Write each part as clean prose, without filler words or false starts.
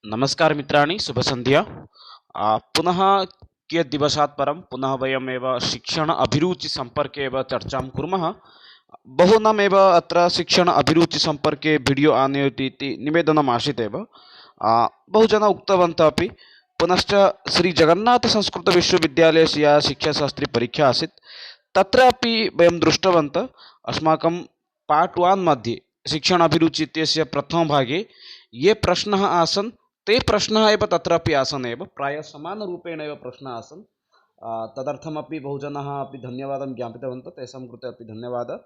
नमस्कार मित्राणि, शुभसन्ध्या। पुनः कियत् दिवसात् परं पुनः वयमेव शिक्षण अभिरुचिसम्पर्के एव चर्चां कुर्मः। बहूनामेव अत्र शिक्षण अभिरुचिसम्पर्के वीडियो आनयति इति निवेदनम् आसीत् एव। बहुजनाः उक्तवन्तः अपि। पुनश्च श्रीजगन्नाथसंस्कृतविश्वविद्यालयस्य या शिक्षाशास्त्री परीक्षा आसीत् तत्रापि वयं दृष्टवन्तः। अस्माकं पार्ट् 1 मध्ये शिक्षण अभिरुचि इत्यस्य प्रथमभागे ये प्रश्नाः आसन् ते प्रश्नाः एव तत्रापि आसन् एव, प्रायः समानरूपेण एव प्रश्नाः आसन्। तदर्थमपि बहुजनाः अपि धन्यवादं ज्ञापितवन्तः, तेषां कृते अपि धन्यवादः।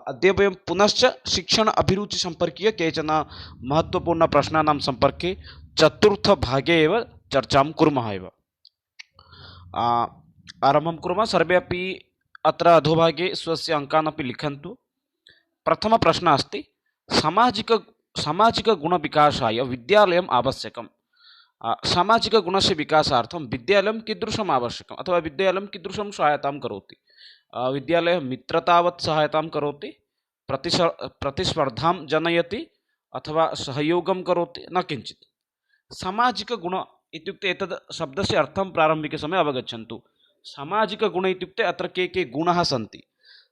अद्य वयं पुनश्च शिक्षण अभिरुचिसम्पर्कीय केचन महत्त्वपूर्णप्रश्नानां सम्पर्के चतुर्थभागे एव चर्चां कुर्मः एव। आरम्भं कुर्मः। सर्वे अपि अत्र अधोभागे स्वस्य अङ्कान् अपि लिखन्तु। प्रथमप्रश्नः अस्ति, सामाजिकगुणविकासाय विद्यालयम् आवश्यकम्। सामाजिकगुणस्य विकासार्थं विद्यालयं कीदृशम् आवश्यकम् अथवा विद्यालयं कीदृशं सहायतां करोति। विद्यालयः मित्रतावत् सहायतां करोति, प्रतिस्पर्धां जनयति अथवा सहयोगं करोति, न किञ्चित्। सामाजिकगुण इत्युक्ते एतद् शब्दस्य अर्थं प्रारम्भिकसमये अवगच्छन्तु। सामाजिकगुण इत्युक्ते अत्र के गुणाः सन्ति।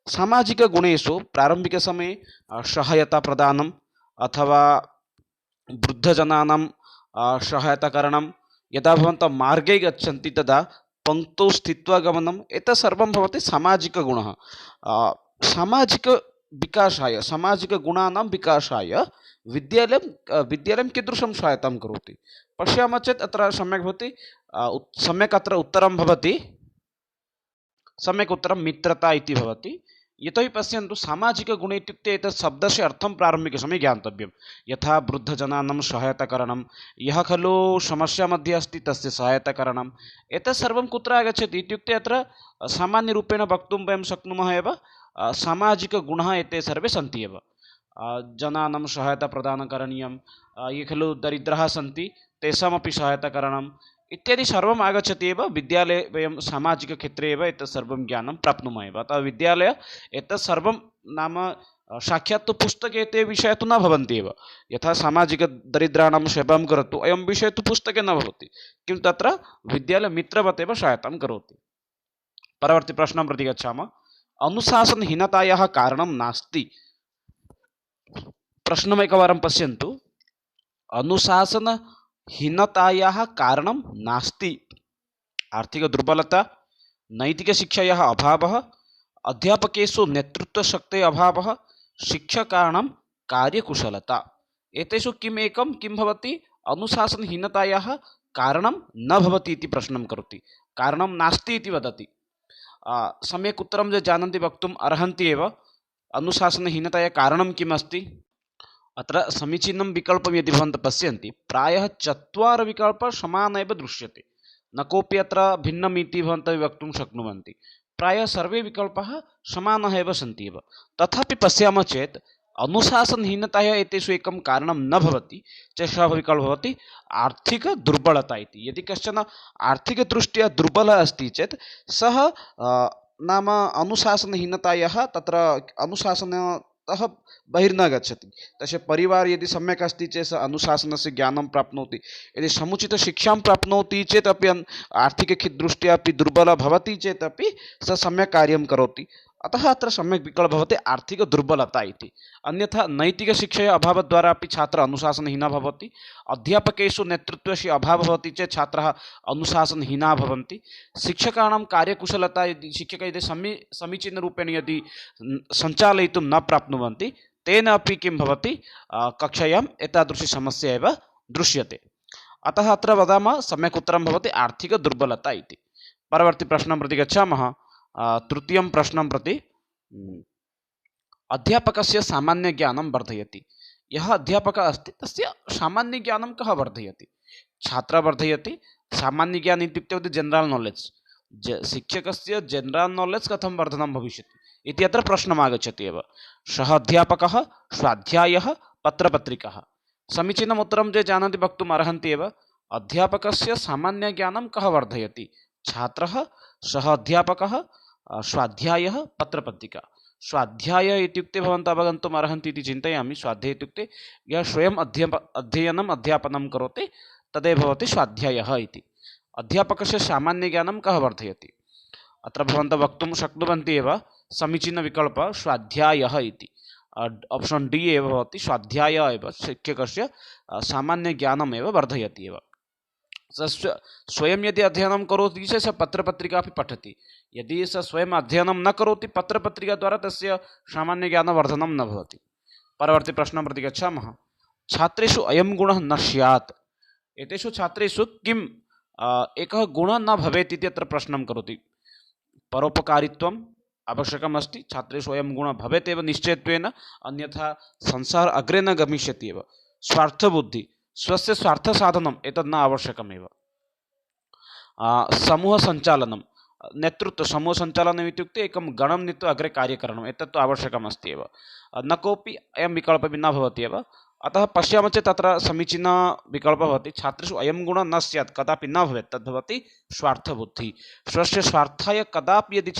सामाजिकगुणेषु प्रारम्भिकसमये सहायताप्रदानम् अथवा वृद्धजनानां सहायताकरणं, यदा भवन्तः मार्गे गच्छन्ति तदा पङ्क्तौ स्थित्वा गमनम्, एतत् सर्वं भवति सामाजिकगुणः। सामाजिकविकासाय, सामाजिकगुणानां विकासाय विद्यालयं कीदृशं सहायतां करोति पश्यामः चेत् अत्र सम्यक् भवति। सम्यक् अत्र उत्तरं भवति, सम्यक् उत्तरं मित्रता इति भवति। यतोहि पश्यन्तु, सामाजिकगुणे इत्युक्ते एतत् शब्दस्य अर्थं प्रारम्भिकसमये ज्ञातव्यं। यथा वृद्धजनानां सहायताकरणं, यः खलु समस्या मध्ये अस्ति तस्य सहायताकरणम्, एतत् सर्वं कुत्र आगच्छति इत्युक्ते अत्र सामान्यरूपेण वक्तुं वयं शक्नुमः एव, सामाजिकगुणाः एते सर्वे सन्ति एव। जनानां सहायता प्रदानं करणीयं, ये खलु दरिद्राः सन्ति तेषामपि सहायताकरणम् इत्यादि सर्वम् आगच्छति एव। विद्यालये वयं सामाजिकक्षेत्रे एव एतत् सर्वं ज्ञानं प्राप्नुमः एव। अतः विद्यालये एतत् सर्वं नाम साक्षात् पुस्तके ते विषयाः तु न भवन्ति एव। यथा सामाजिकदरिद्राणां सेवां करोतु, अयं विषयः तु पुस्तके न भवति, किन्तु तत्र विद्यालयमित्रवत् एव सहायतां करोति। परवर्ती प्रश्नं प्रति गच्छामः। अनुशासनहीनतायाः कारणं नास्ति। प्रश्नमेकवारं पश्यन्तु। अनुशासनहीनतायाः कारणं नास्ति। आर्थिकदुर्बलता, नैतिकशिक्षायाः अभावः, अध्यापकेषु नेतृत्वशक्तेः अभावः, शिक्षकाणां कार्यकुशलता। एतेषु किं भवति? अनुशासनहीनतायाः कारणं न भवति इति प्रश्नं करोति, कारणं नास्ति इति वदति। सम्यक् उत्तरं ये जानन्ति वक्तुम् अर्हन्ति एव। अनुशासनहीनतायाः कारणं किम् अस्ति? अत्र समीचीनं विकल्पं यदि भवन्तः पश्यन्ति, प्रायः 4 विकल्पाः समानाः एव दृश्यते, न कोऽपि अत्र भिन्नम् इति भवन्तः वक्तुं शक्नुवन्ति। प्रायः सर्वे विकल्पाः समानाः एव सन्ति एव। तथापि पश्यामः चेत् अनुशासनहीनतायाः एतेषु एकं कारणं न भवति चेत् सः विकल्पः भवति आर्थिकदुर्बलता इति। यदि कश्चन आर्थिकदृष्ट्या दुर्बलः अस्ति चेत् सः नाम अनुशासनहीनतायाः तत्र अनुशासनतः बहिर्न गच्छति। तस्य परिवारः यदि सम्यक् अस्ति चेत् सः अनुशासनस्य ज्ञानं प्राप्नोति। यदि समुचितशिक्षां प्राप्नोति चेत् अपि आर्थिकदृष्ट्या अपि दुर्बलः भवति चेत् अपि सः सम्यक् कार्यं करोति। अतः अत्र सम्यक् विकल्पः भवति आर्थिकदुर्बलता इति। अन्यथा नैतिकशिक्षायाः अभावद्वारा अपि छात्रः अनुशासनहीनः भवति। अध्यापकेषु नेतृत्वस्य अभावः भवति चेत् छात्राः अनुशासनहीनाः भवन्ति। शिक्षकाणां कार्यकुशलता, यदि शिक्षकाः यदि समीचीनरूपेण यदि सञ्चालयितुं न प्राप्नुवन्ति, तेन अपि किं भवति, कक्षायाम् एतादृशी समस्या एव दृश्यते। अतः अत्र वदामः सम्यक् उत्तरं भवति आर्थिकदुर्बलता इति। परवर्ती प्रश्नं प्रति गच्छामः। तृतीयं प्रश्नं प्रति। अध्यापकस्य सामान्यज्ञानं वर्धयति। यः अध्यापकः अस्ति तस्य सामान्यज्ञानं कः वर्धयति? छात्रः वर्धयति। सामान्यज्ञानम् इत्युक्ते जनरल् नालेज्। शिक्षकस्य जनरल् नालेज् कथं वर्धनं भविष्यति इति अत्र प्रश्नम् आगच्छति एव। सः अध्यापकः, स्वाध्यायः, पत्रपत्रिकाः। समीचीनम् उत्तरं ये जानन्ति वक्तुम् अर्हन्ति एव। अध्यापकस्य सामान्यज्ञानं कः वर्धयति? छात्रः, सः अध्यापकः, स्वाध्यायः, पत्रपत्रिका। स्वाध्याय इत्युक्ते भवन्तः अवगन्तुम् अर्हन्ति इति चिन्तयामि। स्वाध्याय इत्युक्ते यः स्वयम् अध्ययनम् अध्यापनं करोति तदेव भवति स्वाध्यायः इति। अध्यापकस्य सामान्यज्ञानं कः वर्धयति? अत्र भवन्तः वक्तुं शक्नुवन्ति एव समीचीनविकल्पः स्वाध्यायः इति। ऑप्शन डी एव भवति, स्वाध्याय एव शिक्षकस्य सामान्यज्ञानमेव वर्धयति एव। स्वयं यदि अध्ययनं करोति चेत् सः पत्रपत्रिका अपि पठति। यदि सः स्वयं अध्ययनं न करोति पत्रपत्रिकाद्वारा तस्य सामान्यज्ञानवर्धनं न भवति। परवर्ती प्रश्नं प्रति गच्छामः। छात्रेषु अयं गुणः न स्यात्। एतेषु छात्रेषु किम् एकः गुणः न भवेत् इति अत्र प्रश्नं करोति। परोपकारित्वम् आवश्यकम् अस्ति। छात्रेषु अयं गुणः भवेत् एव निश्चयत्वेन, अन्यथा संसार अग्रे न गमिष्यति एव। स्वार्थबुद्धि, स्वस्य स्वार्थसाधनम् एतद् न आवश्यकमेव। समूहसञ्चालनं, नेतृत्व समूहसञ्चालनम् इत्युक्ते एकं गणं नीत्वा अग्रे कार्यकरणम्, एतत् तु आवश्यकम् अस्ति एव। न कोऽपि अयं विकल्पः न भवति एव। अतः पश्यामः चेत् तत्र समीचीनविकल्पः भवति। छात्रेषु अयं गुणः न स्यात्, कदापि न भवेत्, तद् भवति स्वार्थबुद्धिः। स्वस्य स्वार्थाय कदापि यदि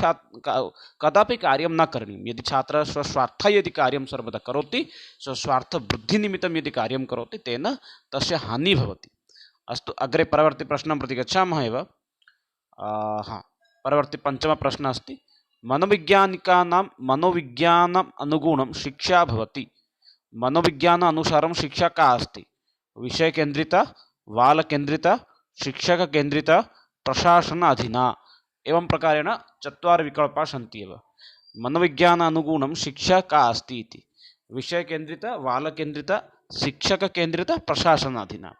कदापि कार्यं न करणीयं। यदि छात्रः स्वस्वार्थाय यदि कार्यं सर्वदा करोति, स्वस्वार्थबुद्धिनिमित्तं यदि कार्यं करोति, तेन तस्य हानिः भवति। अस्तु, अग्रे परवर्ती प्रश्नं प्रति गच्छामः एव। परवर्ती पञ्चमः प्रश्नः अस्ति। मनोविज्ञानिकानां मनोविज्ञानम् अनुगुणं शिक्षा भवति। मनोविज्ञान अनुसारं शिक्षा का अस्ति? विषयकेन्द्रिता, बालकेन्द्रिता, शिक्षककेन्द्रिता, प्रशासनाधीना। एवं प्रकारेण चत्वारि विकल्पाः सन्ति एव। मनोविज्ञान अनुगुणं शिक्षा का अस्ति इति। विषयकेन्द्रिता, बालकेन्द्रिता, शिक्षककेन्द्रिता, प्रशासनाधीना।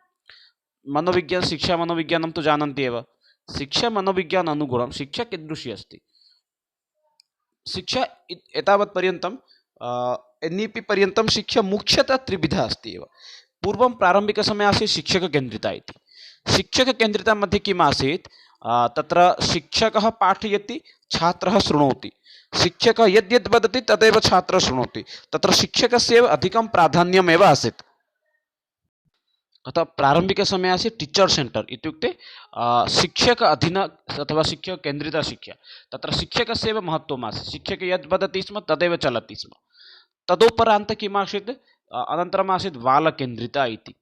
मनोविज्ञान शिक्षा मनोविज्ञानं तु जानन्ति एव। शिक्षा मनोविज्ञान अनुगुणं शिक्षा कीदृशी अस्ति? शिक्षा एतावत्पर्यन्तं एन्ईपी पर्यन्तं शिक्षा मुख्यतः त्रिविधा अस्ति एव। पूर्वं प्रारम्भिकसमये आसीत् शिक्षककेन्द्रिता इति। शिक्षककेन्द्रिता मध्ये किम् आसीत्? तत्र शिक्षकः पाठयति, छात्रः शृणोति। शिक्षकः यद्यद् वदति तदेव छात्रः शृणोति। तत्र शिक्षकस्य एव अधिकं प्राधान्यमेव आसीत्। अतः प्रारम्भिकसमये आसीत् टीचर सेण्टर् इत्युक्ते शिक्षक अधीन अथवा शिक्षककेन्द्रिता शिक्षा। तत्र शिक्षकस्य एव महत्त्वम् आसीत्। शिक्षकः यद् वदति स्म तदेव चलति स्म। तदुपरान्तं किम् आसीत्? अनन्तरम् आसीत् बालकेन्द्रिता इति।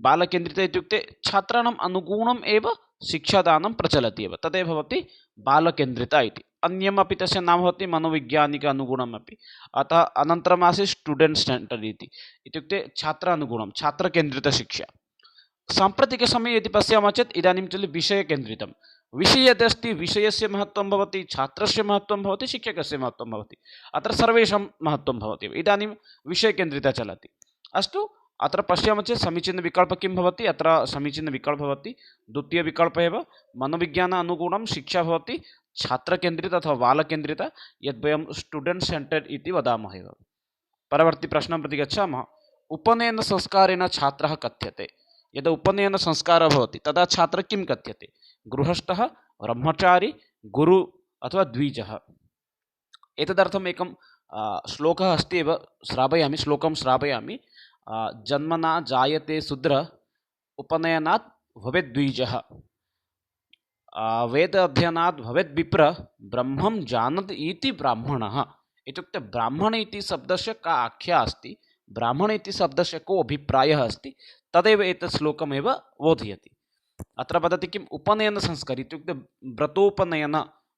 बालकेन्द्रिता इत्युक्ते छात्राणाम् अनुगुणम् एव शिक्षादानं प्रचलति एव, तदेव भवति बालकेन्द्रिता इति। अन्यमपि तस्य नाम भवति मनोवैज्ञानिक अनुगुणमपि। अतः अनन्तरम् आसीत् स्टूडेण्ट् सेण्टर् इति, इत्युक्ते छात्रानुगुणं, छात्रकेन्द्रितशिक्षा। साम्प्रतिकसमये यदि पश्यामः चेत् इदानीं चलति विषयकेन्द्रितं। विषये यदस्ति विषयस्य महत्त्वं भवति, छात्रस्य महत्त्वं भवति, शिक्षकस्य महत्त्वं भवति। अत्र सर्वेषां महत्त्वं भवति। इदानीं विषयकेन्द्रिता चलति। अस्तु, अत्र पश्यामः चेत् समीचीनविकल्पः किं भवति? अत्र समीचीनविकल्पः भवति द्वितीयविकल्पः एव। मनोविज्ञान अनुगुणं शिक्षा भवति छात्रकेन्द्रिता अथवा बालकेन्द्रिता, यद्वयं स्टूडेण्ट् सेण्टर् इति वदामः एव। परवर्ती प्रश्नं प्रति गच्छामः। उपनयनसंस्कारेण छात्रः कथ्यते। यदा उपनयनसंस्कारः भवति तदा छात्रः किं कथ्यते? गृहस्थः, ब्रह्मचारी, गुरु अथवा द्विजः। एतदर्थम् एकं श्लोकः अस्ति एव, श्रावयामि, श्लोकं श्रावयामि। जन्मना जायते शूद्र, उपनयनात् भवेत् द्विजः, वेद अध्ययनात् भवेत् विप्र, ब्रह्मं जानत् इति ब्राह्मणः। इत्युक्ते ब्राह्मण इति शब्दस्य का आख्या अस्ति, ब्राह्मण इति शब्दस्य को अभिप्रायः अस्ति, तदेव एतत् श्लोकमेव बोधयति। अत्र वदति किम्? उपनयनसंस्कार इत्युक्ते व्रतोपनयन,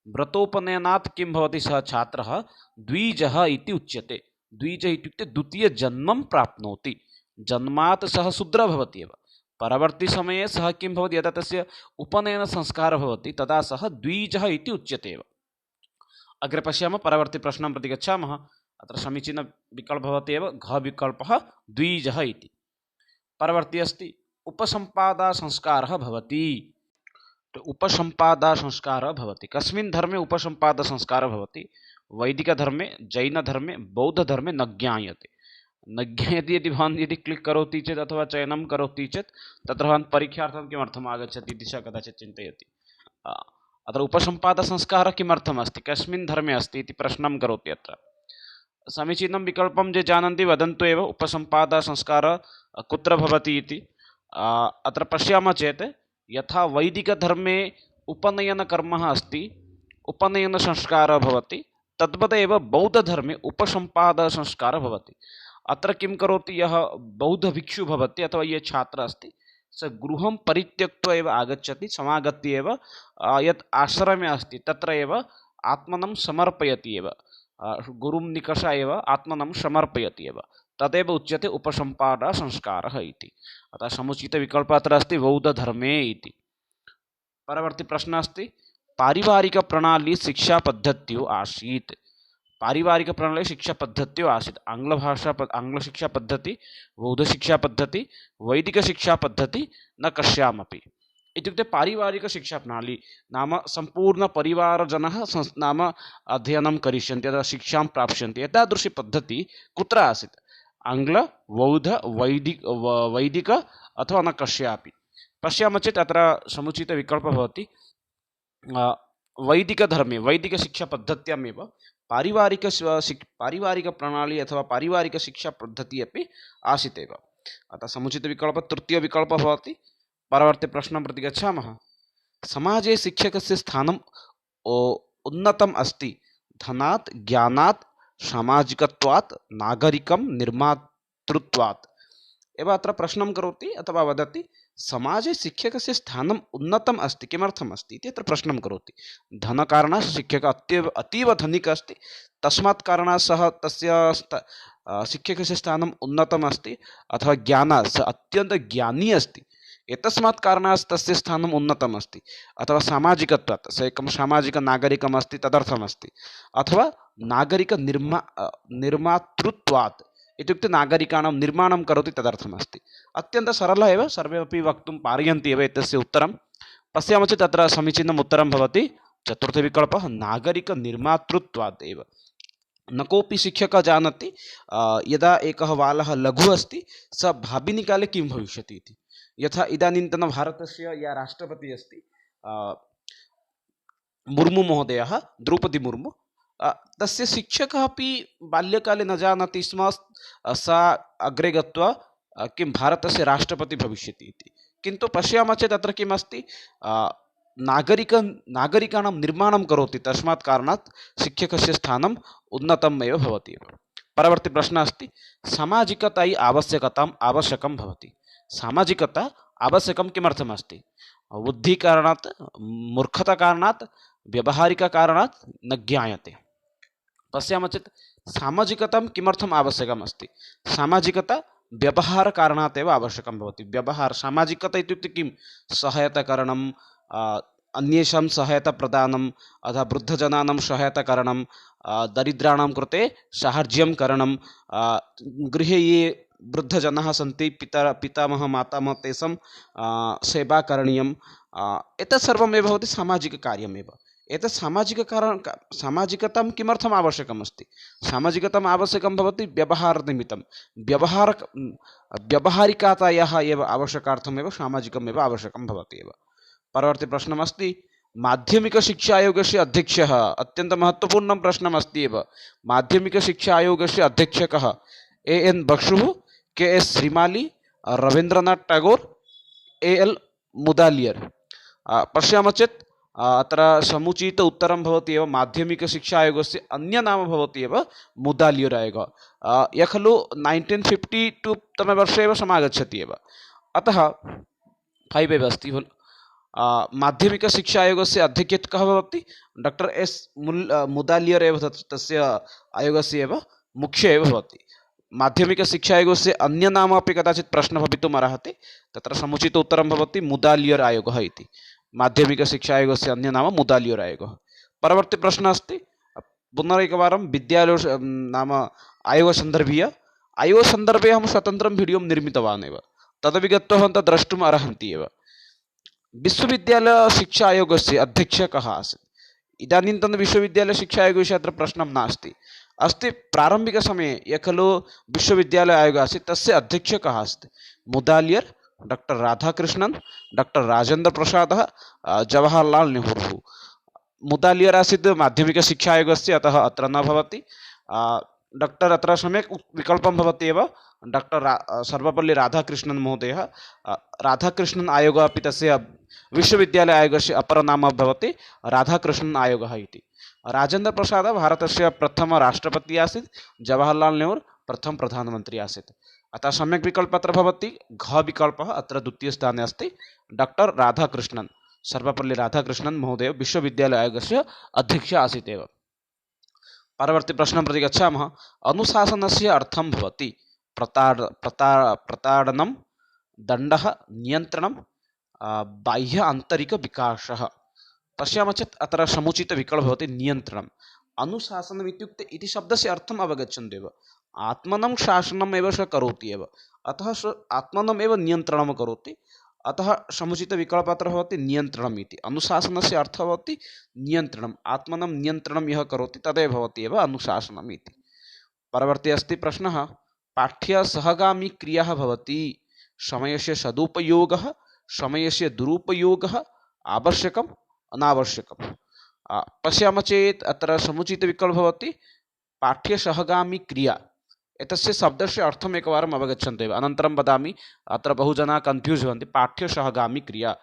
व्रतोपनयनात् किं भवति? सः छात्रः द्विजः इति उच्यते। द्विजः इत्युक्ते द्वितीयजन्मं प्राप्नोति। जन्मात् सः शूद्रः भवति एव। परवर्ती समये सः किं भवति? यदा तस्य उपनयनसंस्कारः भवति तदा सः द्विजः इति उच्यते एव। अग्रे पश्यामः, परवर्ती प्रश्नं प्रति गच्छामः। अत्र समीचीनविकल्पः भवति एव, घ विकल्पः द्विजः इति। परवर्ती अस्ति उपसम्पादसंस्कारः भवति। उपसम्पादसंस्कारः भवति। कस्मिन् धर्मे उपसम्पादसंस्कारः भवति? वैदिकधर्मे, जैनधर्मे, बौद्धधर्मे न ज्ञायते। न ज्ञायते यदि भवान् यदि क्लिक् करोति चेत् अथवा चयनं करोति चेत् तत्र भवान् परीक्षार्थं किमर्थम् आगच्छति इति सः कदाचित् चिन्तयति। अत्र उपसम्पादसंस्कारः किमर्थम् अस्ति, कस्मिन् धर्मे अस्ति इति प्रश्नं करोति। अत्र समीचीनं विकल्पं ये जानन्ति वदन्तु एव, उपसम्पादसंस्कारः कुत्र भवति इति। अत्र पश्यामः चेत् यथा वैदिकधर्मे उपनयनकर्म अस्ति, उपनयनसंस्कारः भवति, तद्वदेव बौद्धधर्मे उपसम्पादसंस्कारः भवति। अत्र किं करोति, यः बौद्धभिक्षुः भवति अथवा ये छात्रः अस्ति स गृहं परित्यक्त्वा एव आगच्छति, समागत्य एव यत् आश्रमे अस्ति तत्र एव आत्मनं समर्पयति एव, गुरुं निकषा एव आत्मनं समर्पयति एव, तदेव उच्यते उपसम्पादसंस्कारः इति। अतः समुचितविकल्पः अत्र अस्ति बौद्धधर्मे इति। परवर्ती प्रश्नः अस्ति पारिवारिकप्रणाली शिक्षापद्धत्यो आसीत्। पारिवारिकप्रणाली शिक्षापद्धत्यो आसीत्। आङ्ग्लशिक्षापद्धति, बौद्धशिक्षापद्धति, वैदिकशिक्षापद्धति न कस्यामपि। इत्युक्ते पारिवारिकशिक्षाप्रणाली नाम सम्पूर्णपरिवारजनः नाम अध्ययनं करिष्यन्ति अथवा शिक्षां प्राप्स्यन्ति, एतादृशी पद्धतिः कुत्र आसीत्? आङ्ग्ल, बौद्ध, वैदिक अथवा न कस्यापि। पश्यामः चेत् अत्र समुचितविकल्पः भवति वैदिकधर्मे, वैदिकशिक्षापद्धत्यामेव पारिवारिकप्रणाली अथवा पारिवारिकशिक्षापद्धतिः अपि आसीत् एव। अतः समुचितविकल्पः तृतीयविकल्पः भवति। परवर्ती प्रश्नं प्रति गच्छामः। समाजे शिक्षकस्य स्थानम् उन्नतम् अस्ति धनात्, ज्ञानात्, सामाजिकत्वात्, नागरिकं निर्मातृत्वात्। एव अत्र प्रश्नं करोति अथवा वदति समाजे शिक्षकस्य स्थानम् उन्नतम् अस्ति, किमर्थम् अस्ति इति अत्र प्रश्नं करोति। धनकारणात् शिक्षकः अतीव धनिकः अस्ति, तस्मात् कारणात् सः तस्य शिक्षकस्य स्थानम् उन्नतम् अस्ति, अथवा ज्ञानात् सः अत्यन्तं ज्ञानी अस्ति, एतस्मात् कारणात् तस्य स्थानम् उन्नतम् अस्ति, अथवा सामाजिकत्वात् सः एकं सामाजिकनागरिकम् अस्ति तदर्थम् अस्ति, अथवा निर्मातृत्वात् इत्युक्ते नागरिकाणां निर्माणं करोति तदर्थम् अस्ति। अत्यन्तं सरलः एव, सर्वेपि वक्तुं पारयन्ति एव एतस्य उत्तरं। पश्यामः चेत् तत्र समीचीनम् उत्तरं भवति चतुर्थविकल्पः नागरिकनिर्मातृत्वात् एव। न कोऽपि शिक्षकः जानाति यदा एकः बालः लघु अस्ति सः भाविनिकाले किं भविष्यति इति। यथा इदानीन्तन भारतस्य या राष्ट्रपतिः अस्ति मुर्मु महोदयः, द्रौपदी मुर्मु, तस्य शिक्षकः अपि बाल्यकाले न जानाति स्म सा अग्रे गत्वा किं भारतस्य राष्ट्रपतिः भविष्यति इति। किन्तु पश्यामः चेत् अत्र किम् अस्ति, नागरिकाणां निर्माणं करोति, तस्मात् कारणात् शिक्षकस्य स्थानम् उन्नतम् एव भवति। परवर्ती प्रश्नः अस्ति सामाजिकतायै आवश्यकं भवति। सामाजिकता आवश्यकं किमर्थम् अस्ति? बुद्धिकारणात्, मूर्खताकारणात्, व्यावहारिककारणात् न ज्ञायते। पश्यामः चेत् सामाजिकतां किमर्थम् आवश्यकम् अस्ति? सामाजिकता व्यवहारकारणात् एव आवश्यकं भवति। व्यवहार, सामाजिकता इत्युक्ते किं? सहायताकरणं, अन्येषां सहायताप्रदानम्, अथवा वृद्धजनानां सहायताकरणं, दरिद्राणां कृते साहाय्यं करणं, गृहे ये वृद्धजनाः सन्ति, पितामहः मातामहः, तेषां सेवा करणीयम्, एतत् सर्वमेव भवति सामाजिककार्यमेव। एतत् सामाजिकतां किमर्थम् आवश्यकम् अस्ति? सामाजिकताम् आवश्यकं भवति व्यवहारनिमित्तं, व्यवहारिकतायाः एव आवश्यकार्थमेव सामाजिकमेव आवश्यकं भवति एव। परवर्ती प्रश्नमस्ति माध्यमिकशिक्षा आयोगस्य अध्यक्षः, अत्यन्तं महत्त्वपूर्णं प्रश्नमस्ति एव। माध्यमिकशिक्षा आयोगस्य अध्यक्षकः A.N. बक्षुः, K.S. Shrimali, Rabindranath Tagore, A.L. मुदालियर्। पश्यामः चेत् अत्र समुचित उत्तरं भवति एव माध्यमिकशिक्षा आयोगस्य अन्य नाम भवति एव मुदालियर् आयोगः। यः खलु 1952 तमे वर्षे एव समागच्छति एव, अतः 5 एव अस्ति। माध्यमिकशिक्षा आयोगस्य अध्यक्षः कः भवति? डॉक्टर एस् मुदालियर् एव तस्य आयोगस्य एव मुख्य एव भवति। माध्यमिकशिक्षा आयोगस्य अन्य नाम अपि कदाचित् प्रश्नः भवितुम् अर्हति, तत्र समुचित उत्तरं भवति मुदालियर् आयोगः इति। माध्यमिकशिक्षा आयोगस्य अन्य नाम मुदालियर् आयोगः। परवर्ती प्रश्नः अस्ति पुनरेकवारं विद्यालय नाम आयोगसन्दर्भे अहं स्वतन्त्रं वीडियो निर्मितवान् एव, तदपि गत्वा भवन्तः द्रष्टुम् अर्हन्ति एव। विश्वविद्यालयशिक्षा आयोगस्य अध्यक्षः कः आसीत्? इदानीन्तन विश्वविद्यालयशिक्षा आयोगस्य अत्र प्रश्नं नास्ति, अस्ति प्रारम्भिकसमये यः खलु विश्वविद्यालय आयोगः आसीत् तस्य अध्यक्षः कः आसीत्? मुदालियर्, डॉक्टर राधाकृष्णन्, डॉक्टर राजेन्द्र प्रसादः, जवाहरलाल नेहरू। मुदालियर् आसीत् माध्यमिकशिक्षा आयोगस्य, अतः अत्र न भवति। डॉक्टर अत्र सम्यक् विकल्पं भवति एव, डॉक्टर सर्वपल्ली राधाकृष्णन् महोदयः। राधाकृष्णन् आयोगः अपि तस्य विश्वविद्यालय आयोगस्य अपरनाम भवति राधाकृष्णन् आयोगः इति। राजेन्द्र प्रसाद भारतस्य प्रथम राष्ट्रपति आसीत्, जवाहरलाल नेहरू प्रथम प्रधानमंत्री आसीत्। अतः सम्यक् विकल्पः अत्र भवति घ विकल्पः अत्र द्वितीयस्थाने अस्ति। डॉक्टर राधाकृष्णन्, सर्वपल्ली राधाकृष्णन् महोदय विश्वविद्यालय आयोगस्य अध्यक्षः आसीत् एव। परवर्ती प्रश्नं प्रति गच्छामः। अनुशासनस्य अर्थं भवति प्रताडनं, दण्डः, नियन्त्रणं, बाह्य आन्तरिक विकासः। पश्यामः चेत् अत्र समुचित विकल्पः भवति नियन्त्रणम्। अनुशासनम् इत्युक्ते इति शब्दस्य अर्थम् अवगच्छन्तु एव। आत्मनं शासनम् एव सः करोति एव, अतः सः आत्मनम् एव नियन्त्रणं करोति, अतः समुचित विकल्पः अत्र भवति नियन्त्रणम् इति। अनुशासनस्य अर्थः भवति नियन्त्रणम्, आत्मनं नियन्त्रणं यः करोति तदेव भवति एव अनुशासनम् इति। परवर्ती अस्ति प्रश्नः। पाठ्यसहगामी क्रियाः भवति समयस्य सदुपयोगः, समयस्य दुरुपयोगः, आवश्यकम्, अनावश्यकम्। पश्यामः चेत् अत्र समुचित विकल्पः भवति पाठ्यसहगामी क्रिया। एतस्य शब्दस्य अर्थम् एकवारम् अवगच्छन्तु एव, अनन्तरं वदामि। अत्र बहुजनाः कन्फ्यूस् भवन्ति। पाठ्यसहगामी क्रिया,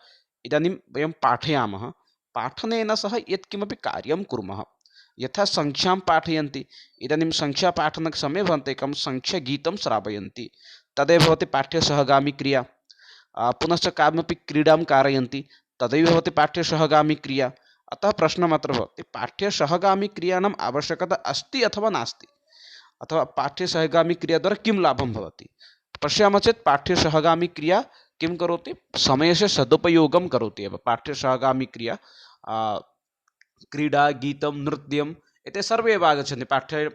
इदानीं वयं पाठयामः, पाठनेन सह यत्किमपि कार्यं कुर्मः। यथा संख्यां पाठयन्ति, इदानीं संख्यापाठनसमये भवन्तः एकं संख्यागीतं श्रावयन्ति, तदेव भवति पाठ्यसहगामी क्रिया। पुनश्च कामपि क्रीडां कारयन्ति, तदैव भवति पाठ्यसहगामी क्रिया। अतः प्रश्नम् अत्र भवति पाठ्यसहगामी क्रियाणाम् आवश्यकता अस्ति अथवा नास्ति, अथवा पाठ्यसहगामी क्रिया द्वारा किं लाभं भवति। पश्यामः चेत् पाठ्यसहगामी क्रिया किं करोति, समयस्य सदुपयोगं करोति एव। पाठ्यसहगामी क्रिया क्रीडा, गीतं, नृत्यम् एते सर्वे एव आगच्छन्ति,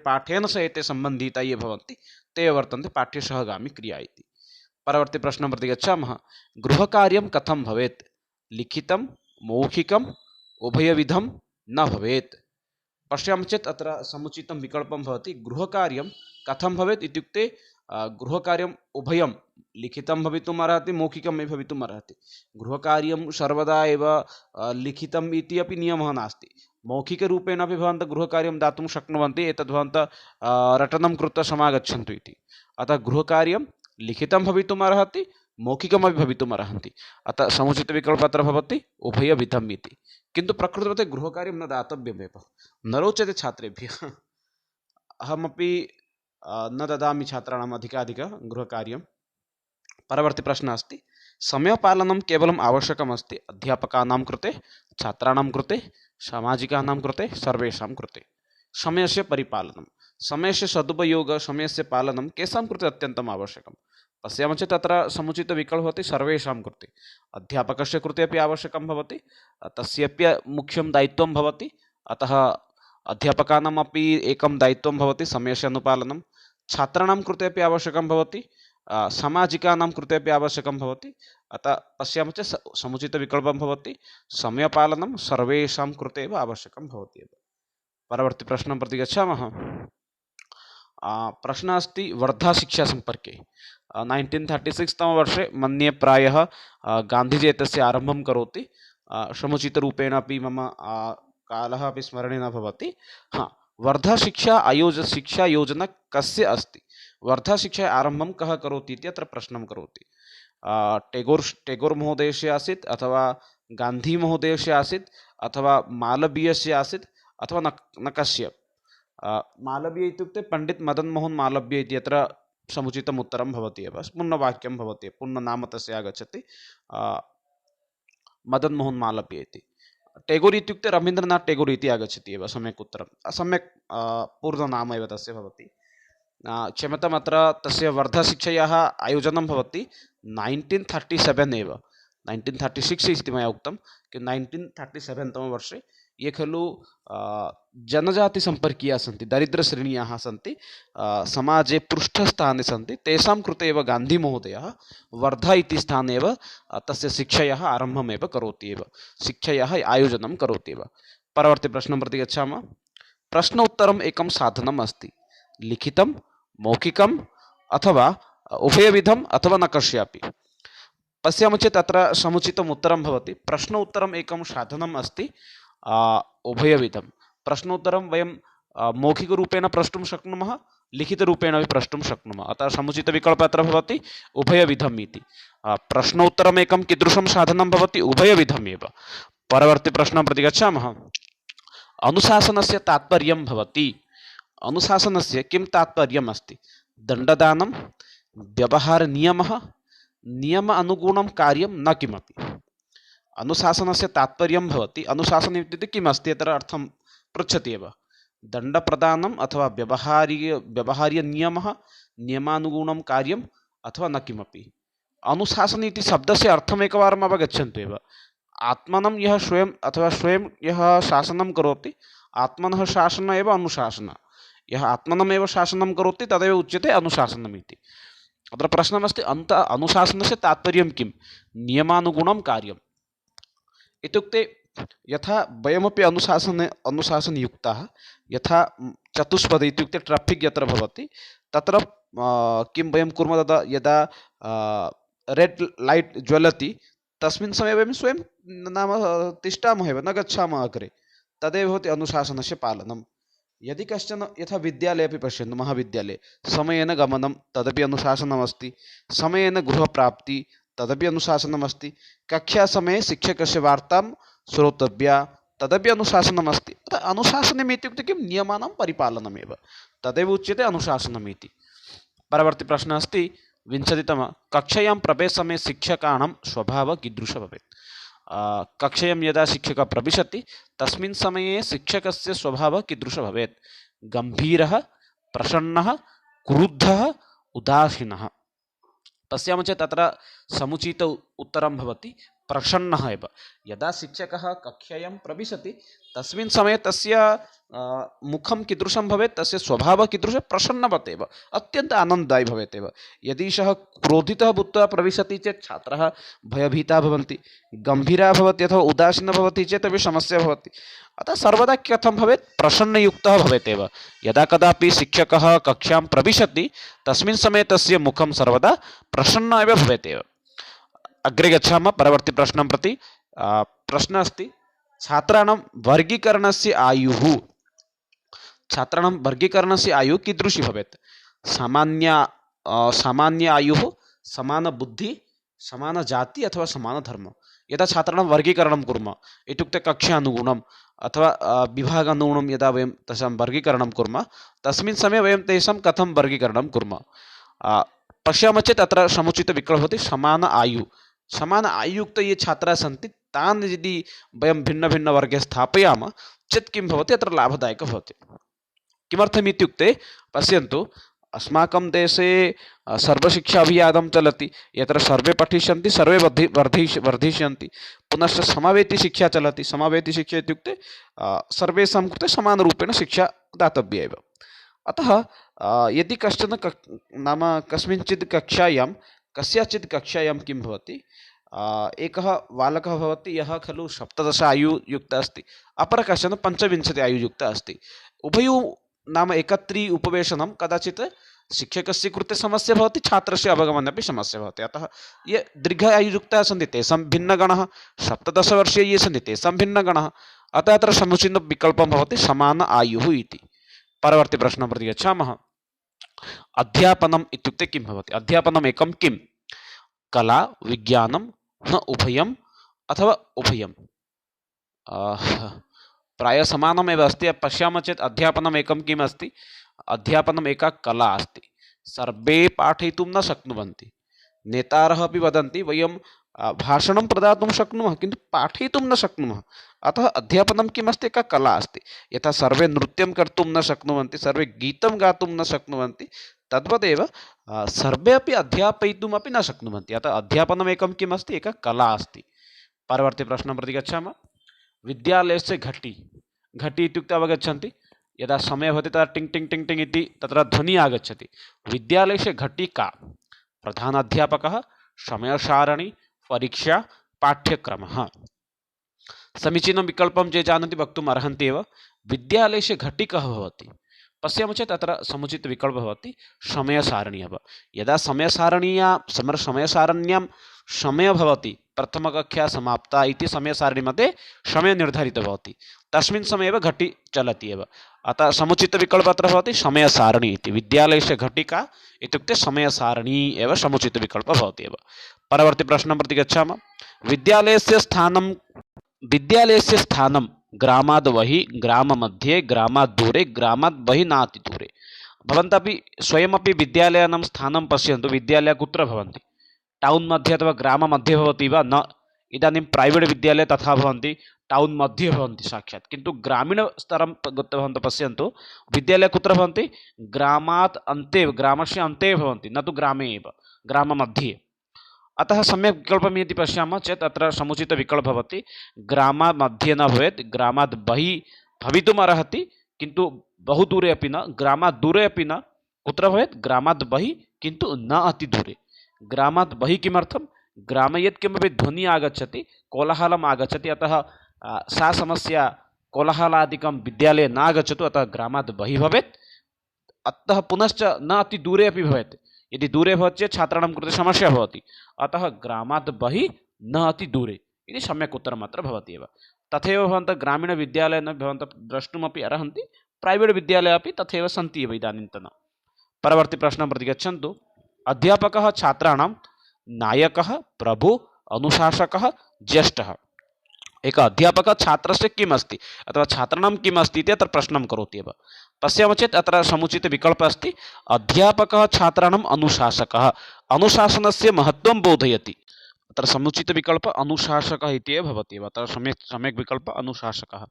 पाठेन सह एते सम्बन्धिताः ये भवन्ति ते वर्तन्ते पाठ्यसहगामी क्रिया इति। परवर्ती प्रश्नं प्रति गच्छामः। गृहकार्यं कथं भवेत्, लिखितं, मौखिकम्, उभयविधं न भवेत्। पश्यामः चेत् अत्र समुचितं विकल्पं भवति गृहकार्यं कथं भवेत् इत्युक्ते गृहकार्यम् उभयं, लिखितं भवितुम् अर्हति, मौखिकम् अपि भवितुम् अर्हति। गृहकार्यं सर्वदा एव लिखितम् इति अपि नियमः नास्ति, मौखिकरूपेण अपि भवन्तः गृहकार्यं दातुं शक्नुवन्ति, एतद् भवन्तः रटनं कृत्वा समागच्छन्तु इति। अतः गृहकार्यं लिखितं भवितुम् अर्हति, मौखिकमपि भवितुम् अर्हन्ति। अतः समुचितविकल्पः अत्र भवति उभयविधम् इति। किन्तु प्रकृते गृहकार्यं न दातव्यमेव, न रोचते छात्रेभ्यः। अहमपि न ददामि छात्राणाम् अधिकाधिकं गृहकार्यं। परवर्ती प्रश्नः अस्ति। समयपालनं केवलम् आवश्यकम् अस्ति अध्यापकानां कृते, छात्राणां कृते, सामाजिकानां कृते, सर्वेषां कृते। समयस्य परिपालनं, समयस्य सदुपयोगः, समयस्य पालनं केषां कृते अत्यन्तम् आवश्यकं। पश्यामः चेत् अत्र समुचितविकल्पः भवति सर्वेषां कृते। अध्यापकस्य कृते अपि आवश्यकं भवति, तस्यापि मुख्यं दायित्वं भवति, अतः अध्यापकानाम् अपि एकं दायित्वं भवति समयस्य अनुपालनं। छात्राणां कृते अपि आवश्यकं भवति, सामाजिकानां कृते अपि आवश्यकं भवति। अतः पश्यामः चेत् समुचितविकल्पं भवति समयपालनं सर्वेषां कृते एव आवश्यकं भवति एव। परवर्ती प्रश्नं प्रति गच्छामः। प्रश्नः अस्ति वर्धाशिक्षा सम्पर्के। 1936 तमवर्षे मन्ये प्रायः गान्धीजी एतस्य आरम्भं करोति। समुचितरूपेण अपि मम कालः अपि स्मरणे न भवति। वर्धाशिक्षा योजना कस्य अस्ति, वर्धाशिक्षा आरम्भं कः करोति इति अत्र प्रश्नं करोति। टेगोर् महोदयस्य आसीत्, अथवा गान्धी महोदयस्य आसीत्, अथवा मालवीयस्य आसीत्, अथवा न कस्य। मालवीय इत्युक्ते पण्डित मदन मोहन मालवीय इति अत्र समुचितम् उत्तरं भवति एव। पूर्णवाक्यं भवति, पूर्णनाम तस्य आगच्छति, मदन मोहन मालवीय इति। टेगोर् इत्युक्ते रवीन्द्रनाथ टेगोर् इति आगच्छति एव, सम्यक् उत्तरं, सम्यक् पूर्णनाम एव तस्य भवति। क्षम्यताम्, अत्र तस्य वर्धाशिक्षायाः आयोजनं भवति 1937 एव, 1936 इति मया उक्तं, कि 1937 तमवर्षे ये खलु जनजातिसम्पर्कीयाः सन्ति, दरिद्रश्रेणीयाः सन्ति, समाजे पृष्ठस्थाने सन्ति, तेषां कृते एव गान्धीमहोदयः वर्धा इति स्थाने एव तस्य शिक्षायाः आरम्भम् एव करोति एव, शिक्षायाः आयोजनं करोति एव। परवर्ती प्रश्नं प्रति गच्छामः। प्रश्न उत्तरम् एकं साधनम् अस्ति, लिखितं, मौखिकम्, अथवा उभयविधम्, अथवा न कस्यापि। पश्यामः चेत् अत्र समुचितम् उत्तरं भवति प्रश्न उत्तरम् एकं साधनम् अस्ति उभयविधं। प्रश्नोत्तरं वयं मौखिकरूपेण प्रष्टुं शक्नुमः, लिखितरूपेण अपि प्रष्टुं शक्नुमः। अतः समुचितविकल्पः अत्र भवति उभयविधम् इति। प्रश्नोत्तरम् एकं कीदृशं साधनं भवति, उभयविधम् एव। परवर्ती प्रश्नं प्रति गच्छामः। अनुशासनस्य तात्पर्यं भवति। अनुशासनस्य किं तात्पर्यम् अस्ति? दण्डदानं, व्यवहारनियमः, नियम अनुगुणं कार्यं न किमपि। अनुशासनस्य तात्पर्यं भवति, अनुशासनम् इत्युक्ते किम् अस्ति अत्र अर्थं पृच्छति एव। दण्डप्रदानम् अथवा व्यवहार्यनियमः, नियमानुगुणं कार्यम् अथवा न किमपि। अनुशासन इति शब्दस्य अर्थम् एकवारम् अवगच्छन्तु एव। आत्मनं यः स्वयं अथवा स्वयं यः शासनं करोति, आत्मनः शासनम् एव अनुशासनं। यः आत्मनमेव शासनं करोति तदेव उच्यते अनुशासनम् इति। अत्र प्रश्नमस्ति अनुशासनस्य तात्पर्यं किं? नियमानुगुणं कार्यम् इत्युक्ते यथा वयमपि अनुशासनयुक्ताः, यथा चतुष्पदी इत्युक्ते ट्राफिक् यत्र भवति तत्र किं वयं कुर्मः, तदा यदा रेड् लैट् ज्वलति तस्मिन् समये वयं स्वयं नाम तिष्ठामः एव, न गच्छामः अग्रे। तदेव भवति अनुशासनस्य पालनं। यदि कश्चन यथा विद्यालये अपि पश्यन्तु, महाविद्यालये समयेन गमनं तदपि अनुशासनमस्ति, समयेन गृहप्राप्ति तदपि अनुशासनमस्ति, कक्षासमये शिक्षकस्य वार्तां श्रोतव्या तदपि अनुशासनमस्ति। अतः अनुशासनम् इत्युक्ते किं? नियमानां परिपालनमेव, तदेव उच्यते अनुशासनम् इति। परवर्ती प्रश्नः अस्ति 20तम। कक्षायां प्रवेशसमये शिक्षकाणां स्वभावः कीदृशः भवेत्? कक्षायां यदा शिक्षकः प्रविशति तस्मिन् समये शिक्षकस्य स्वभावः कीदृशः भवेत्? गम्भीरः, प्रसन्नः, क्रुद्धः, उदासीनः? पश्यामः चेत् तत्र समुचित उत्तरं भवति प्रसन्नः एव। यदा शिक्षकः कक्षायां प्रविशति तस्मिन् समये तस्य मुखं कीदृशं भवेत्, तस्य स्वभावः कीदृशः? प्रसन्नवत् एव, अत्यन्त आनन्ददायी भवेत् एव। यदि सः क्रोधितः भूत्वा प्रविशति चेत् छात्राः भयभीताः भवन्ति, गम्भीरः भवति अथवा उदासीनः भवति चेत् अपि समस्या भवति। अतः सर्वदा कथं भवेत्? प्रसन्नयुक्तः भवेत् एव। यदा कदापि शिक्षकः कक्षां प्रविशति तस्मिन् समये तस्य मुखं सर्वदा प्रसन्नः एव भवेत् एव। अग्रे गच्छामः परवर्ती प्रश्नं प्रति। प्रश्नः अस्ति छात्राणां वर्गीकरणस्य आयुः। छात्राणां वर्गीकरणस्य आयुः कीदृशी भवेत्? सामान्य आयुः, समानबुद्धिः, समानजाति अथवा समानधर्म। यदा छात्राणां वर्गीकरणं कुर्मः इत्युक्ते कक्षानुगुणम् अथवा विभागानुगुणं यदा वयं तेषां वर्गीकरणं कुर्मः तस्मिन् समये वयं तेषां कथं वर्गीकरणं कुर्मः? पश्यामः चेत् अत्र समुचितविकल्पः भवति समान आयु। समान आयुयुक्त ये छात्राः सन्ति तान् यदि वयं भिन्नभिन्नवर्गे स्थापयामः चेत् किं भवति? अत्र लाभदायकः भवति। किमर्थम् इत्युक्ते पश्यन्तु, अस्माकं देशे सर्वशिक्षा अभियानं चलति, यत्र सर्वे पठिष्यन्ति, सर्वे वर्धिष्यन्ति। पुनश्च समवेती शिक्षा चलति। समवेती शिक्षा इत्युक्ते सर्वेषां कृते समानरूपेण शिक्षा दातव्या एव। अतः यदि कश्चन नाम कस्मिंश्चित् कक्षायां कस्याचित् कक्षायां किं भवति, एकः बालकः भवति यः खलु 17 आयुयुक्तः अस्ति, अपरः कश्चन 25 आयुयुक्तः अस्ति। उभयोः नाम एकत्री उपवेशनं कदाचित् शिक्षकस्य कृते समस्या भवति, छात्रस्य अवगमने अपि समस्या भवति। अतः ये दीर्घ आयुयुक्ताः सन्ति तेषां भिन्नगणः, 17 वर्षीय ये सन्ति तेषां भिन्नगणः। अतः अत्र समुचितविकल्पं भवति समान आयुः इति। परवर्ती प्रश्नं प्रति गच्छामः। अध्यापनम् इत्युक्ते किं भवति? अध्यापनम् एकं किं? कला, विज्ञानं, न उभयम् अथवा उभयम्? प्रायः समानमेव अस्ति। पश्यामः चेत् अध्यापनम् एकं किम् अस्ति? अध्यापनम् एका कला अस्ति। सर्वे पाठयितुं न शक्नुवन्ति। नेतारः अपि वदन्ति वयं भाषणं प्रदातुं शक्नुमः किन्तु पाठयितुं न शक्नुमः। अतः अध्यापनं किम् अस्ति? एका कला अस्ति। यथा सर्वे नृत्यं कर्तुं न शक्नुवन्ति, सर्वे गीतं गातुं न शक्नुवन्ति, तद्वदेव सर्वे अपि अध्यापयितुमपि न शक्नुवन्ति। अतः अध्यापनम् एकं किम् अस्ति? एका कला अस्ति। परवर्ती प्रश्नं प्रति गच्छामः। विद्यालयस्य घटी। घटी इत्युक्ते अवगच्छन्ति, यदा समयः भवति तदा टिङ् टिङ् टिङ् टिङ् इति तत्र ध्वनिः आगच्छति। विद्यालयस्य घटी का? प्रधानाध्यापकः, समयसारणी, परीक्षा, पाठ्यक्रमः। समीचीनं विकल्पं ये जानन्ति वक्तुम् अर्हन्ति एव। विद्यालयस्य घटी कः भवति? पश्यामः चेत् अत्र समुचितविकल्पः भवति समयसारणी एव। यदा समयसारण्यां समयः भवति, प्रथमकक्षा समाप्ता इति समयसारिणीमध्ये समयः निर्धारितः भवति, तस्मिन् समये एव घटी चलति एव। अतः समुचितविकल्पः अत्र भवति समयसारणी इति। विद्यालयस्य घटिका इत्युक्ते समयसारणी एव समुचितविकल्पः भवति एव। परवर्ती प्रश्नं प्रति गच्छामः। विद्यालयस्य स्थानं ग्रामाद् बहिः, ग्राममध्ये, ग्रामात् दूरे, ग्रामात् बहिः नातिदूरे। भवन्तः स्वयमपि विद्यालयानां स्थानं पश्यन्तु। विद्यालयाः कुत्र भवन्ति? टौन् मध्ये अथवा ग्राममध्ये भवति वा? न। इदानीं प्रैवेट् विद्यालये तथा भवन्ति, टौन् मध्ये भवन्ति साक्षात्। किन्तु ग्रामीणस्तरं गत्वा भवन्तः पश्यन्तु, विद्यालयाः कुत्र भवन्ति? ग्रामात् अन्ते, ग्रामस्य अन्ते भवन्ति, न तु ग्रामे एव, ग्राममध्ये। अतः सम्यक् विकल्पं यदि पश्यामः चेत् अत्र समुचितविकल्पः भवति ग्राममध्ये न भवेत्, ग्रामात् बहिः भवितुम् अर्हति, किन्तु बहु दूरे अपि न, ग्रामात् दूरे अपि न। कुत्र भवेत्? ग्रामात् बहिः, किन्तु न अतिदूरे। ग्रामात् बहिः किमर्थं? ग्रामे यत्किमपि ध्वनिः आगच्छति, कोलाहलम् आगच्छति, अतः सा समस्या कोलाहलादिकं विद्यालये न आगच्छतु, अतः ग्रामात् बहिः भवेत्। अतः पुनश्च न अति दूरे अपि भवेत्। यदि दूरे भवति चेत् छात्राणां कृते समस्या भवति, अतः ग्रामात् बहिः न अति दूरे इति सम्यक् उत्तरम् अत्र भवति एव। तथैव भवन्तः ग्रामीणविद्यालये न भवन्तः द्रष्टुमपि अर्हन्ति, प्रैवेट् विद्यालये अपि तथैव सन्ति एव इदानीन्तन। परवर्ति प्रश्नं प्रति गच्छन्तु। अध्यापकः छात्राणां नायकः, प्रभुः, अनुशासकः, ज्येष्ठः। एक अध्यापकः छात्रस्य किम् अस्ति अथवा छात्राणां किम् अस्ति इति अत्र प्रश्नं करोति एव। पश्यामः चेत् अत्र समुचितविकल्पः अस्ति अध्यापकः छात्राणाम् अनुशासकः, अनुशासनस्य महत्त्वं बोधयति। अत्र समुचितविकल्पः अनुशासकः इति एव भवति एव। अत्र सम्यक् विकल्पः अनुशासकः।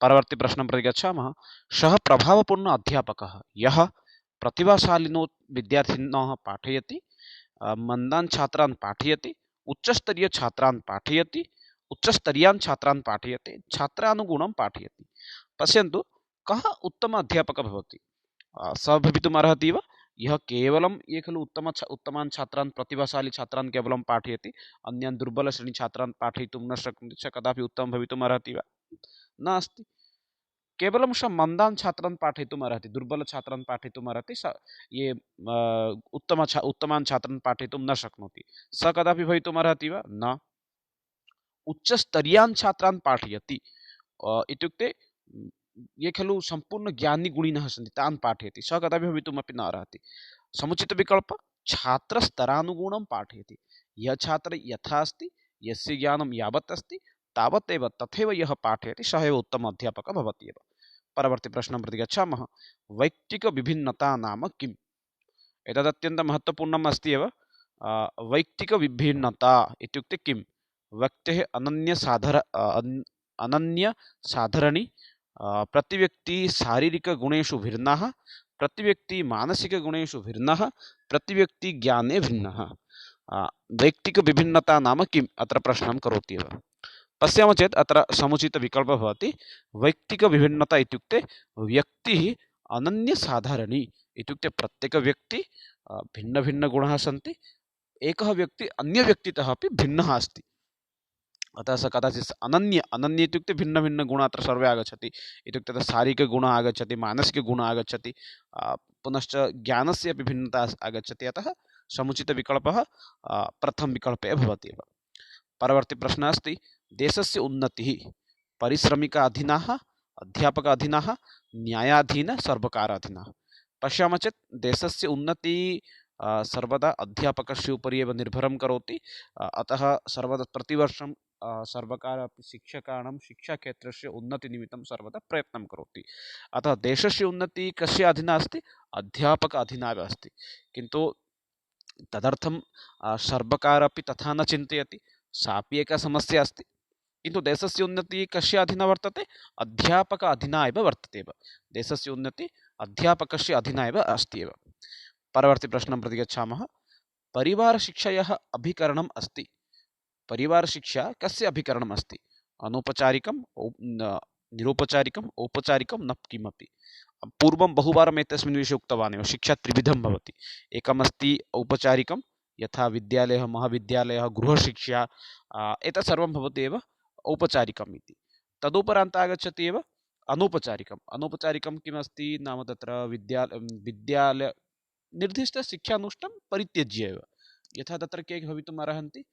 परवर्ति प्रश्नं प्रति गच्छामः। सः प्रभावपूर्ण अध्यापकः यः प्रतिभाशालिनो विद्यार्थिनः पाठयति, मन्दान् छात्रान् पाठयति, उच्चस्तरीयछात्रान् पाठयति, उच्चस्तरीयान् छात्रान् पाठयति, छात्रानुगुणं पाठयति। पश्यन्तु कः उत्तम अध्यापकः भवति? सः भवितुम् अर्हति वा? यः केवलं ये खलु उत्तमान् छात्रान्, प्रतिभाशाली छात्रान् केवलं पाठयति, अन्यान् दुर्बलश्रेणीछात्रान् पाठयितुं न शक्नोति, सः कदापि उत्तमः भवितुम् अर्हति वा? नास्ति। केवलं सः मन्दान् छात्रान् पाठयितुम् अर्हति, दुर्बलछात्रान् पाठयितुम् अर्हति, सः ये उत्तमान् छात्रान् पाठयितुं न शक्नोति, सः कदापि भवितुम् अर्हति वा? न। उच्चस्तरीयान् छात्रान् पाठयति इत्युक्ते ये खलु सम्पूर्णज्ञानिगुणिनः सन्ति तान् पाठयति, सः कदापि भवितुमपि न अर्हति। समुचितविकल्पः छात्रस्तरानुगुणं पाठयति। यः छात्रः यथा अस्ति, यस्य ज्ञानं यावत् अस्ति तावत् एव तथैव यः पाठयति सः एव उत्तम अध्यापकः भवति एव। परवर्ति प्रश्नं प्रति गच्छामः। वैयक्तिकविभिन्नता नाम किम्? एतद् अत्यन्तं महत्त्वपूर्णम् अस्ति एव। वैयक्तिकविभिन्नता इत्युक्ते किम्? व्यक्तेः अनन्यसाधारणी, प्रतिव्यक्ति शारीरिकगुणेषु भिन्नः, प्रतिव्यक्ति मानसिकगुणेषु भिन्नः, प्रतिव्यक्ति ज्ञाने भिन्नः। वैयक्तिकविभिन्नता नाम किम्? अत्र प्रश्नं करोति एव। पश्यामः चेत् अत्र समुचितविकल्पः भवति वैयक्तिकविभिन्नता इत्युक्ते व्यक्तिः अनन्यसाधारणी इत्युक्ते प्रत्येकव्यक्ति भिन्नभिन्नगुणाः सन्ति, एकः व्यक्ति अन्यव्यक्तितः अपि भिन्नः अस्ति, अतः सः कदाचित् अनन्य इत्युक्ते भिन्नभिन्नगुणाः अत्र सर्वे आगच्छति। इत्युक्ते तत्र शारीरिकगुणः आगच्छति, मानसिकगुणः आगच्छति, पुनश्च ज्ञानस्य अपि भिन्नता आगच्छति, अतः समुचितविकल्पः प्रथमविकल्पे भवति एव। परवर्ति प्रश्नः अस्ति देशस्य उन्नतिः परिश्रमिकाधीनः, अध्यापकाधीनः, न्यायाधीन, सर्वकाराधीनः। पश्यामः चेत् देशस्य उन्नतिः सर्वदा अध्यापकस्य उपरि एव निर्भरं करोति, अतः सर्वदा प्रतिवर्षं सर्वकारः अपि शिक्षकाणां शिक्षाक्षेत्रस्य उन्नतिनिमित्तं सर्वदा प्रयत्नं करोति। अतः देशस्य उन्नतिः कस्य अधीना अस्ति? अध्यापक अधीना एव अस्ति। किन्तु तदर्थं सर्वकारः अपि तथा न चिन्तयति, सापि एका समस्या अस्ति। किन्तु देशस्य उन्नतिः कस्य अधीना वर्तते? अध्यापक अधीना एव वर्तते एव। देशस्य उन्नतिः अध्यापकस्य अधीना एव अस्ति एव। परवर्ति प्रश्नं प्रति गच्छामः। परिवारशिक्षायाः अभिकरणम् अस्ति। परिवारशिक्षा कस्य अभिकरणम् अस्ति? अनौपचारिकं, निरौपचारिकं, औपचारिकं, न किमपि। पूर्वं बहुवारम् एतस्मिन् विषये उक्तवान् एव। शिक्षा त्रिविधं भवति। एकमस्ति औपचारिकं, यथा विद्यालयः, महाविद्यालयः, गृहशिक्षा, एतत् सर्वं भवति एव औपचारिकम् इति। तदुपरान्त् आगच्छति एव अनौपचारिकम्। अनौपचारिकं किमस्ति नाम तत्र विद्यालय निर्दिष्टशिक्षानुष्ठानं परित्यज्य एव, यथा तत्र के भवितुम् अर्हन्ति?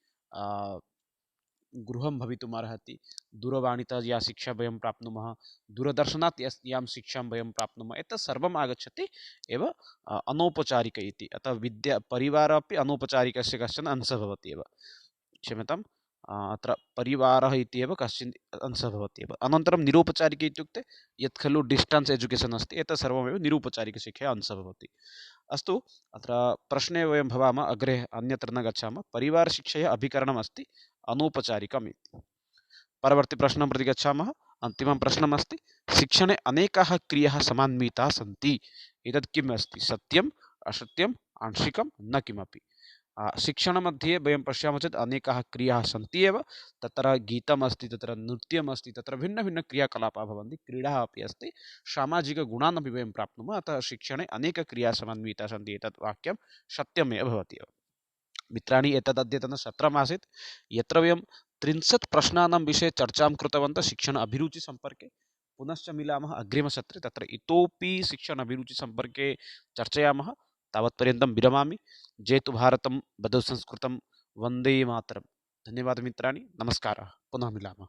गृहं भवितुम् अर्हति, दूरवाणीतः या शिक्षा वयं प्राप्नुमः, दूरदर्शनात् यां शिक्षां वयं प्राप्नुमः, एतत् सर्वम् आगच्छति एव अनौपचारिक इति। अतः परिवारः अपि अनौपचारिकस्य कश्चन अंशः भवति एव। क्षम्यताम्, अत्र परिवारः इत्येव कश्चन अंशः भवति एव। अनन्तरं निरुपचारिक इत्युक्ते यत् खलु डिस्टेन्स् एजुकेशन् अस्ति एतत् सर्वमेव निरुपचारिकशिक्षायाः अंशः भवति। अस्तु, अत्र प्रश्ने वयं भवामः, अग्रे अन्यत्र न गच्छामः। परिवारशिक्षया अभिकरणमस्ति अनौपचारिकम् इति। परवर्ती प्रश्नं प्रति गच्छामः। अन्तिमं प्रश्नमस्ति, शिक्षणे अनेकाः क्रियाः समान्विताः सन्ति, एतत् किम् अस्ति? सत्यम्, असत्यम्, आंशिकं, न किमपि। शिक्षणमध्ये वयं पश्यामः चेत् अनेकाः क्रियाः सन्ति एव। तत्र गीतमस्ति, तत्र नृत्यमस्ति, तत्र भिन्नभिन्नक्रियाकलापाः भवन्ति, क्रीडाः अपि अस्ति, सामाजिकगुणान् अपि वयं प्राप्नुमः। अतः शिक्षणे अनेकक्रियाः समन्विताः सन्ति, एतत् वाक्यं सत्यमेव भवति एव। मित्राणि, एतद् अद्यतनसत्रमासीत्, यत्र वयं 30 प्रश्नानां विषये चर्चां कृतवन्तः शिक्षण अभिरुचिसम्पर्के। पुनश्च मिलामः अग्रिमसत्रे, तत्र इतोपि शिक्षण अभिरुचिसम्पर्के चर्चयामः। तावत्पर्यन्तं विरमामि। जयतु भारतं, वदतु संस्कृतं, वन्दे मातरम्। धन्यवादः मित्राणि, नमस्कारः, पुनः मिलामः।